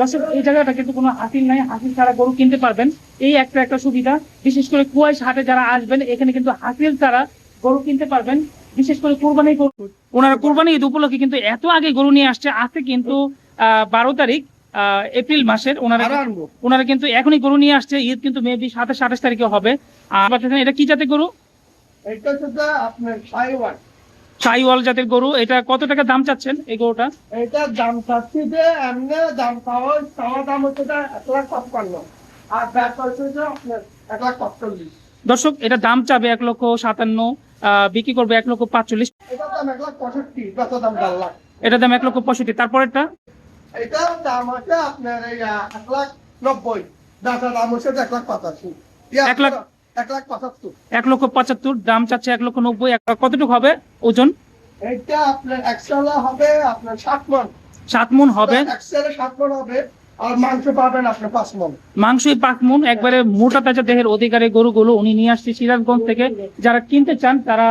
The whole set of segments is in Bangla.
দর্শক এই জায়গাটা কিন্তু কোনো হাসিল নাই, হাসিল ছাড়া গরু কিনতে পারবেন, এই একটা সুবিধা। বিশেষ করে কুয়াইশ হাটে যারা আসবেন এখানে কিন্তু হাসিল ছাড়া গরু কিনতে পারবেন। বিশেষ করে কোরবানি, ওনারা কোরবানি ঈদ উপলক্ষে কিন্তু এত আগে গরু নিয়ে আসছে। আজকে কিন্তু 12 তারিখ এপ্রিল মাসের, ওনারা কিন্তু এখনই গরু নিয়ে আসছে। ঈদ কিন্তু মেবি 27-28 তারিখে হবে। আর এটা কি জাতের গরু? এটা হচ্ছে আপনার শাহিওয়াল জাতের গরু। এটা কত টাকা দাম চাচ্ছেন এই গরুটা? এটার দাম চাচ্ছি যে এমনি দাম চাওয়া দাম হচ্ছে 1,55,000 আর ব্যাপার হচ্ছে আপনার 1,45,000। দর্শক এটা দাম চাবে 1,57,000, বিক্রি করবে 1,45,000। এটার দাম 1,65,000, বেচা দাম 1,00,000। এটার দাম 1,65,000। তারপরেরটা এটার দাম হচ্ছে আপনার এই 1,90,000, বেচা দাম হচ্ছে 1,85,000। 1,75,000। 1,75,000 দাম চাচ্ছে, 1,90,000। কতটুকু হবে ওজন? এটা আপনার একশালা হবে আপনার 7 মণ। 7 মণ হবে। একশালে 7 মণ হবে। আর মাংস পাবেন আপনি 5 মণ। মাংসই 5 মণ, একবারে মোটা তাজা দেহের অধিকারী গরুগুলো উনি নিয়ে আসছে সিরাজগঞ্জ থেকে। যারা কিনতে চান তারা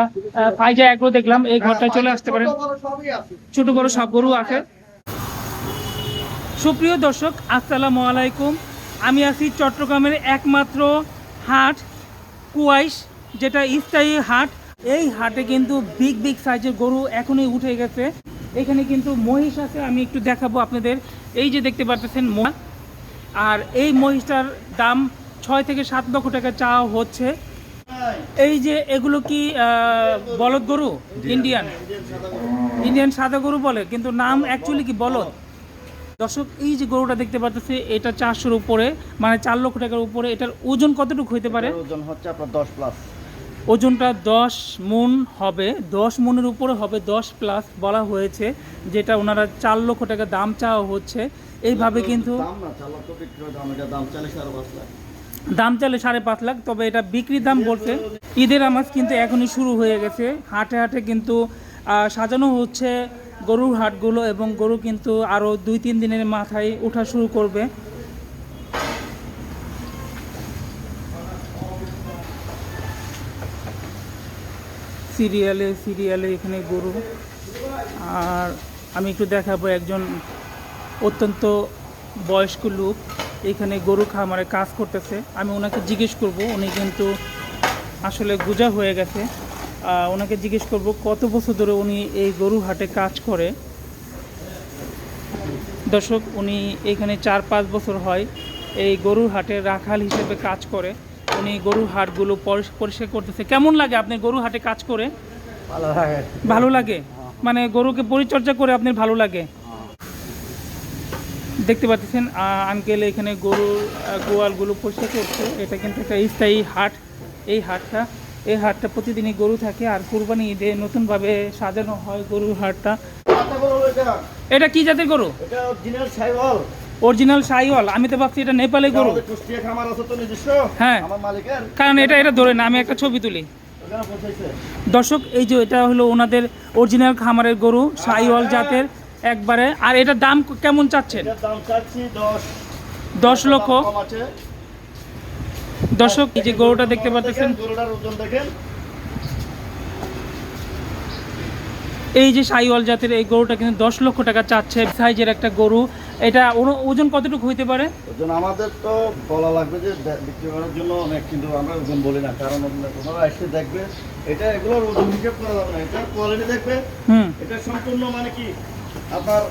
ফাইজা এগ্রো দেখলাম এই ঘরটায় চলে আসতে পারেন। ছোট বড় সব গরু আছে। সুপ্রিয় দর্শক, আসসালামু আলাইকুম। আমি আছি চট্টগ্রামের একমাত্র হাট কুয়াইশ, যেটা স্থায়ী হাট। এই হাটে কিন্তু বিগ সাইজের গরু এখনই উঠে গেছে। এখানে কিন্তু মহিষ আছে, আমি একটু দেখাবো আপনাদের। এই যে দেখতে পাচ্ছেন মহিষ, আর এই মহিষটার দাম 6 থেকে 7 লক্ষ টাকা চাওয়া হচ্ছে। এই যে এগুলো কি বলদ গরু? ইন্ডিয়ান সাদা গরু বলে, কিন্তু নাম অ্যাকচুয়ালি কি বলদ। দর্শক এই যে গরুটা দেখতে পাচ্ছি এটা 400-র উপরে, মানে 4 লক্ষ টাকার উপরে। এটার ওজন কতটুকু হইতে পারে? ওজন হচ্ছে আপনার 10 প্লাস। ওজনটা 10 মণ হবে, 10 মণের উপরে হবে, 10 প্লাস বলা হয়েছে। যেটা ওনারা 4 লক্ষ টাকা দাম চাওয়া হচ্ছে। এইভাবে কিন্তু দাম চাইলে 5.5 লাখ, তবে এটা বিক্রি দাম বলছে। ঈদের নামাজ কিন্তু এখনই শুরু হয়ে গেছে। হাটে কিন্তু সাজানো হচ্ছে গরুর হাটগুলো, এবং গরু কিন্তু আরও 2-3 দিনের মাথায় ওঠা শুরু করবে। সিরিয়ালে এখানে গরু। আর আমি একটু দেখাবো একজন অত্যন্ত বয়স্ক লোক এখানে গরু খামারে কাজ করতেছে। আমি ওনাকে জিজ্ঞেস করব, উনি কিন্তু আসলে গুজা হয়ে গেছে। ওনাকে জিজ্ঞেস করব কত বছর ধরে উনি এই গরু হাটে কাজ করে। দর্শক উনি এখানে 4-5 বছর হয় এই গরুর হাটে রাখাল হিসেবে কাজ করে। উনি গরুর হাটগুলো পরিষ্কার করতেছে। কেমন লাগে আপনি গরু হাটে কাজ করে? ভালো লাগে, মানে গরুকে পরিচর্যা করে আপনার ভালো লাগে। দেখতে পাচ্ছেন আঙ্কেল এখানে গরুর গোয়ালগুলো পরিষ্কার করছে। এটা কিন্তু একটা স্থায়ী হাট। এই হাটটা প্রতিদিনই গরু থাকে, আর কুরবানি ঈদে নতুনভাবে সাজানো হয় গরুর হাটটা। এটা কি জাতের গরু? এটা অরিজিনাল শাহিওয়াল। অরিজিনাল শাহিওয়াল। আমি তো ভাবছি এটা নেপালি গরু। কুষ্টিয়া খামার আছে তো নিজস্ব। হ্যাঁ, আমার মালিকের। কারণ এটা ধরে না, আমি একটা ছবি তুলি। দর্শক এই যে এটা হলো ওনাদের অরিজিনাল খামারের গরু, শাহিওয়াল জাতের একবারে। আর এটার দাম কেমন চাচ্ছেন? এটার দাম চাচ্ছি 10 লক্ষ। দর্শক এই যে গরুটা দেখতে পাচ্ছেন, গরুটার ওজন দেখেন। এই যে শাহিওয়াল জাতের এই গরুটা কিন্তু 10 লক্ষ টাকা চাচ্ছে। সাইজের একটা গরু। এটা ওজন কতটুকু হইতে পারে? ওজন আমাদের তো বলা লাগবে যে বিক্রি করার জন্য অনেক, কিন্তু আমরা ওজন বলি না, কারণ ওনারা এসে দেখবে। এটা এগুলোর ওজন হিসেব করা যাবে না, এটা কোয়ালিটি দেখবে। এটা সম্পূর্ণ মানে কি আপনার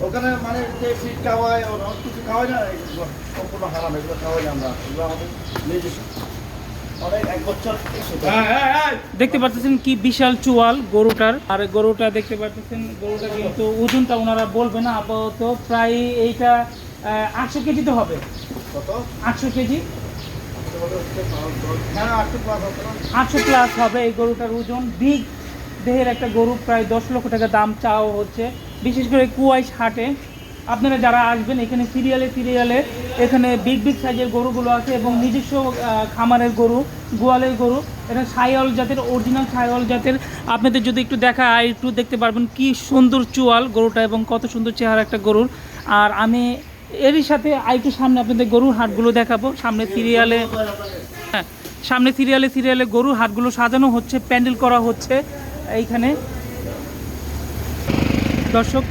ওখানে মানে যে ফিট খাওয়ায় অনেক কিছু খাওয়ায় না, এগুলো সম্পূর্ণ হারাম। এগুলো খাওয়াই না আমরা, এগুলো আমাদের নিজস্ব। দেখতে পাচ্ছেন কি বিশাল চুয়াল গরুটার। আর গরুটা দেখতে পাচ্ছেন, গরুটা কিন্তু ওজনটা ওনারা বলবে না আপাতত। প্রায় এইটা 800 কেজি তো হবে। কত? 800 কেজি, হ্যাঁ 800 প্লাস হবে এই গরুটার ওজন। বিগ দেহের একটা গরু, প্রায় 10 লক্ষ টাকা দাম চাওয়া হচ্ছে। বিশেষ করে কুয়াইশ হাটে আপনারা যারা আসবেন, এখানে সিরিয়ালে এখানে বিগ সাইজের গরুগুলো আছে, এবং নিজস্ব খামারের গরু, গোয়ালের গরু। এটা শাহিওয়াল জাতের, অরিজিনাল শাহিওয়াল জাতের। আপনাদের যদি একটু একটু দেখতে পারবেন কি সুন্দর চুয়াল গরুটা, এবং কত সুন্দর চেহারা একটা গরুর। আর আমি এরই সাথে আরেকটু সামনে আপনাদের গরুর হাটগুলো দেখাবো। সামনে সিরিয়ালে গরুর হাটগুলো সাজানো হচ্ছে, প্যান্ডেল করা হচ্ছে এইখানে। দর্শক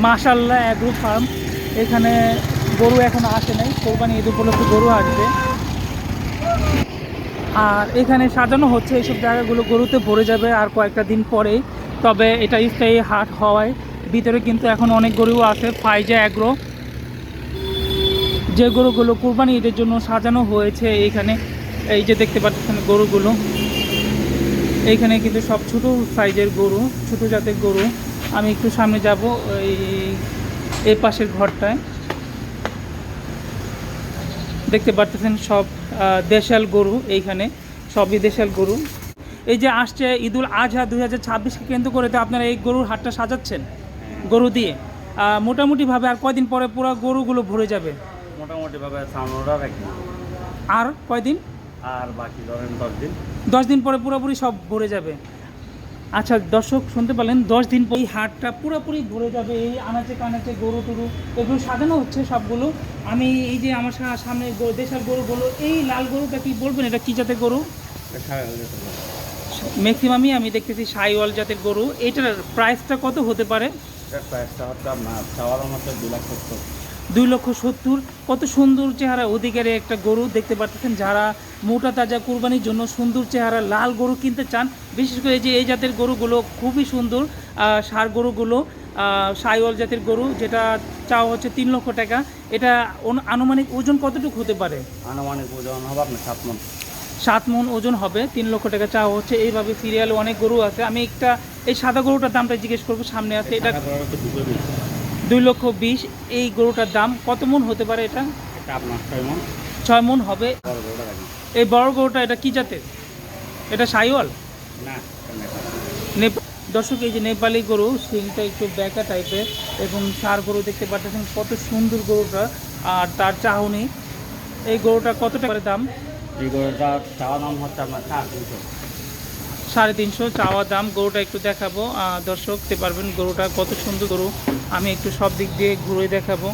মাশাআল্লাহ এগ্রো ফার্ম, এখানে গরু এখনো আসে নাই, কোরবানি ঈদ উপলক্ষে গরু আসবে। আর এখানে সাজানো হচ্ছে, এইসব জায়গাগুলো গরুতে ভরে যাবে আর কয়েকটা দিন পরেই। তবে এটা স্থায়ী হাট হওয়ায় ভিতরে কিন্তু এখন অনেক গরুও আছে। ফাইজা অ্যাগ্রো, যে গরুগুলো কোরবানি ঈদের জন্য সাজানো হয়েছে এইখানে, এই যে দেখতে পাচ্ছেন গরুগুলো, এইখানে কিন্তু সব ছোট সাইজের গরু, ছোট জাতের গরু। আমি একটু সামনে যাব, এই পাশের ঘরটায় দেখতে পাচ্ছেন সব দেশাল গরু, এইখানে সবই দেশাল গরু। এই যে আসছে ঈদুল আজহা 2026কে কেন্দ্র করে তো আপনারা এই গরুর হাটটা সাজাচ্ছেন গরু দিয়ে। মোটামুটিভাবে আর কয়দিন পরে পুরো গরুগুলো ভরে যাবে? মোটামুটিভাবে সামনেটা রাখি, আর কয়দিন? আর বাকি ধরেন 10 দিন। 10 দিন পরে পুরোপুরি সব ভরে যাবে। আচ্ছা দর্শক শুনতে পারলেন, 10 দিন পর এই হাটটা পুরোপুরি ভরে যাবে। এই আনাচে কানাচে গরু টরু এগুলো সাজানো হচ্ছে সবগুলো। আমি এই যে আমার সামনে দেশাল গরুগুলো, এই লাল গরুটা কি বলবেন, এটা কী জাতের গরু? ম্যাক্সিমামই আমি দেখতেছি সাইওয়াল জাতের গরু। এটার প্রাইসটা কত হতে পারে? প্রাইসটা হচ্ছে আপনার চাওয়ার মতো 2,70,000। 2,70,000। কত সুন্দর চেহারা অধিকারী একটা গরু দেখতে পাচ্ছেন। যারা মোটা তাজা কুরবানির জন্য সুন্দর চেহারা লাল গরু কিনতে চান, বিশেষ করে যে এই জাতের গরুগুলো খুবই সুন্দর, ষাঁড় গরুগুলো, সাইওয়াল জাতের গরু, যেটা চাওয়া হচ্ছে 3 লক্ষ টাকা। এটা আনুমানিক ওজন কতটুকু হতে পারে? আনুমানিক ওজন হবে আপনার 7 মণ। 7 মণ ওজন হবে, 3 লক্ষ টাকা চাওয়া হচ্ছে। এইভাবে সিরিয়ালে অনেক গরু আছে। আমি একটা এই সাদা গরুটার দামটা জিজ্ঞেস করবো, সামনে আছে। এটা 2,20,000। এই গরুটার দাম কত মণ হতে পারে? এটা আপনার 6 মণ। 6 মণ হবে। এই বড় গরুটা এটা কি জাতের? এটা সাইওয়াল না, দর্শক, এই যে নেপালি গরু, সিংটা একটু ব্যাকা টাইপের এবং ষাঁড় গরু দেখতে পাচ্ছেন কত সুন্দর গরুটা আর তার চাহনি। এই গরুটা কত টাকা দাম? এই গরুটা চাওয়া দাম হচ্ছে আপনার 350। 350 চাওয়া দাম। গরুটা একটু দেখাবো দর্শক, দেখতে পারবেন গরুটা কত সুন্দর গরু। আমি একটু সব দিক দিয়ে ঘুরে দেখাবো।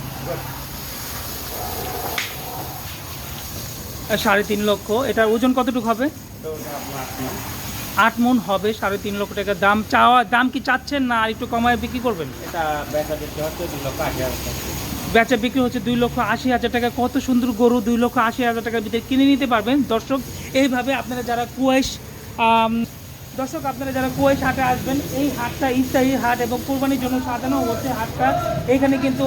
3.5 লক্ষ। এটার ওজন কতটুকু হবে? 8 মণ হবে। 3.5 লক্ষ টাকা দাম চাওয়া। দাম কি চাচ্ছেন না আর একটু কমায় বিক্রি করবেন? এটা বেচা বিক্রি হচ্ছে 2,80,000 টাকা। বেচা বিক্রি হচ্ছে 2,80,000 টাকা। কত সুন্দর গরু 2,80,000 টাকার ভিতরে কিনে নিতে পারবেন দর্শক। এইভাবে আপনারা যারা কুয়াইশ হাটে আসবেন, এই হাটটা স্থায়ী হাট এবং কোরবানির জন্য সাজানো হচ্ছে হাটটা। এখানে কিন্তু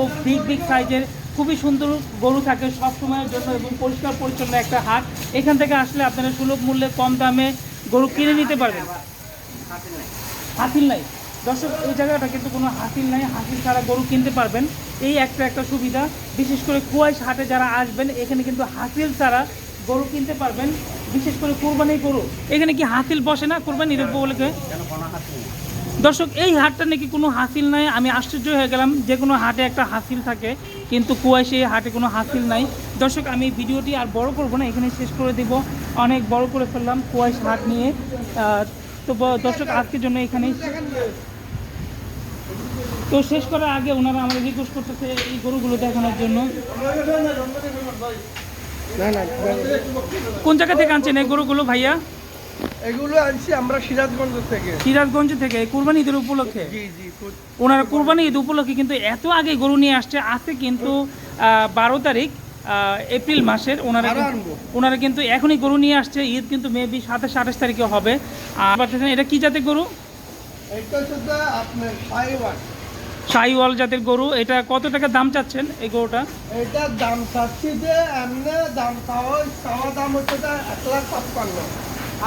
বিগ সাইজের খুবই সুন্দর গরু থাকে সব সময়ের জন্য এবং পরিষ্কার পরিচ্ছন্ন একটা হাট। এখান থেকে আসলে আপনারা সুলভ মূল্যে কম দামে গরু কিনে নিতে পারবেন। হাসিল নাই দর্শক, এই জায়গাটা কিন্তু কোনো হাসিল নাই, হাসিল ছাড়া গরু কিনতে পারবেন। এই একটা সুবিধা। বিশেষ করে কুয়াইশ হাটে যারা আসবেন, এখানে কিন্তু হাসিল ছাড়া গরু কিনতে পারবেন, বিশেষ করে কোরবানির গরু। এখানে কি হাসিল বসে না কোরবানির উপলক্ষে? দর্শক, এই হাটটা নাকি কোনো হাসিল নাই। আমি আশ্চর্য হয়ে গেলাম, যে কোনো হাটে একটা হাসিল থাকে, কিন্তু কুয়াইশে এই হাটে কোনো হাসিল নাই। দর্শক, আমি ভিডিওটি আর বড় করব না, এখানে শেষ করে দেব। অনেক বড় করে ফেললাম কুয়াইশ হাট নিয়ে। তো দর্শক, আজকের জন্য এখানেই। তো শেষ করার আগে ওনারা আমাদের রিকোয়েস্ট করতেছে এই গরুগুলো দেখানোর জন্য। কোন জায়গা থেকে আনছেন এই গরুগুলো ভাইয়া? এগুলো আনছি আমরা সিরাজগঞ্জ থেকে। সিরাজগঞ্জ থেকে কোরবানি ঈদের উপলক্ষে? জি জি। ওনারা কোরবানি ঈদ উপলক্ষে কিন্তু এত আগে গরু নিয়ে আসছে। আজকে কিন্তু 12 তারিখ এপ্রিল মাসের। ওনারা কিন্তু এখনই গরু নিয়ে আসছে। ঈদ কিন্তু মেবি 27-28 তারিখে হবে। আর এটা কি জাতের গরু? এটা শুধু আপনার সাইওয়াল জাতের গরু। এটা কত টাকা দাম চাচ্ছেন এই গরুটা? এটার দাম চাচ্ছি যে এমনি দাম চাওয়া দাম হচ্ছে 1,55,000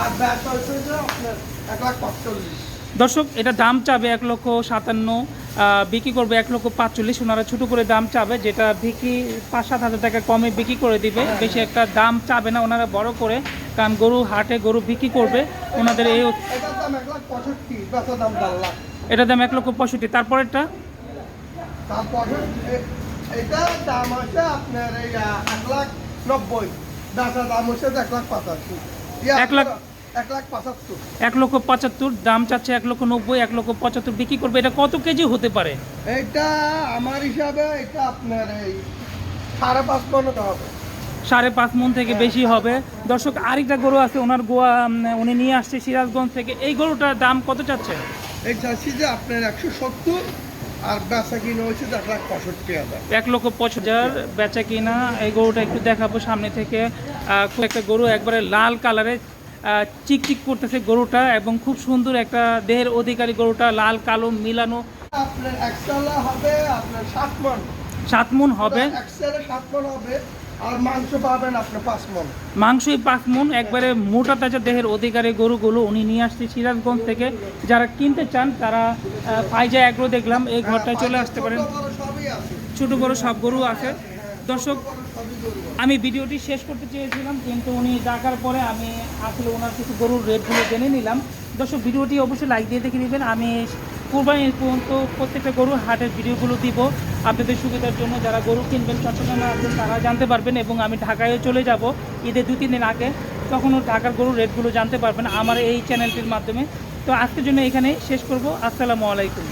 আর ব্যাট হচ্ছে যে আপনার 1,45,000। দর্শক, এটা দাম চাবে 1,57,000, বিক্রি করবে 1,45,000। ওনারা ছোটো করে দাম চাবে, যেটা বিক্রি 5-7 হাজার টাকা কমে বিক্রি করে দিবে। বেশি একটা দাম চাবে না ওনারা বড় করে, কারণ গরু হাটে গরু বিক্রি করবে ওনাদের। এই এটার দাম 1,65,000, বেচা দাম 1,00,000। এটার দাম 1,65,000। তারপরেরটা? তারপরে এটার দাম আছে আপনার এই 1,90,000, বেচা দাম হচ্ছে 1,85,000। 1,75,000। 1,75,000 দাম চাচ্ছে, 1,90,000, 1,75,000 বিক্রি করবে। এটা কত কেজি হতে পারে? এটা আমার হিসাবে এটা আপনার এই 5.5 মণ হবে। 5.5 মণ থেকে বেশি হবে। দর্শক, আরেকটা গরু আছে ওনার উনি নিয়ে আসছে সিরাজগঞ্জ থেকে। এই গরুটার দাম কত চাচ্ছে? এই চাচ্ছি যে আপনার 170, আর বেচা কিনে হয়েছে 1,65,000। 1,65,000 বেচা কিনা। এই গরুটা একটু দেখাবো সামনে থেকে। খুব একটা গরু একবারে লাল কালারে চিকচিক করতেছে গরুটা, এবং খুব সুন্দর একটা দেহের অধিকারী গরুটা, লাল কালো মিলানো। আপনার এক্সেলে হবে আপনার 7 মণ। 7 মণ হবে, এক্সেলে 7 মণ হবে। আর মাংস পাবেন আপনার 5 মণ। মাংসই 5 মণ, একবারে মোটা তাজা দেহের অধিকারী গরুগুলো উনি নিয়ে আসছে সিরাজগঞ্জ থেকে। যারা কিনতে চান তারা ফাইজা এগ্রো দেখলাম এই ঘরটায় চলে আসতে পারেন। ছোট বড় সবই আছে। ছোট বড় সব গরু আছে। দর্শক, ছোট বড় সবই গরু আছে। আমি ভিডিওটি শেষ করতে চেয়েছিলাম, কিন্তু উনি ডাকার পরে আমি আসলে ওনার কিছু গরুর রেটগুলো জেনে নিলাম। দর্শক, ভিডিওটি অবশ্যই লাইক দিয়ে দেখে নেবেন। আমি কুরবানির পর্যন্ত প্রত্যেকটা গরুর হাটের ভিডিওগুলো দিব আপনাদের সুবিধার জন্য। যারা গরু কিনবেন চট্টগ্রামে আসবেন তারা জানতে পারবেন, এবং আমি ঢাকায়ও চলে যাব ঈদের 2-3 দিন আগে, তখনও ঢাকার গরুর রেটগুলো জানতে পারবেন আমার এই চ্যানেলটির মাধ্যমে। তো আজকের জন্য এখানেই শেষ করব। আসসালামু আলাইকুম।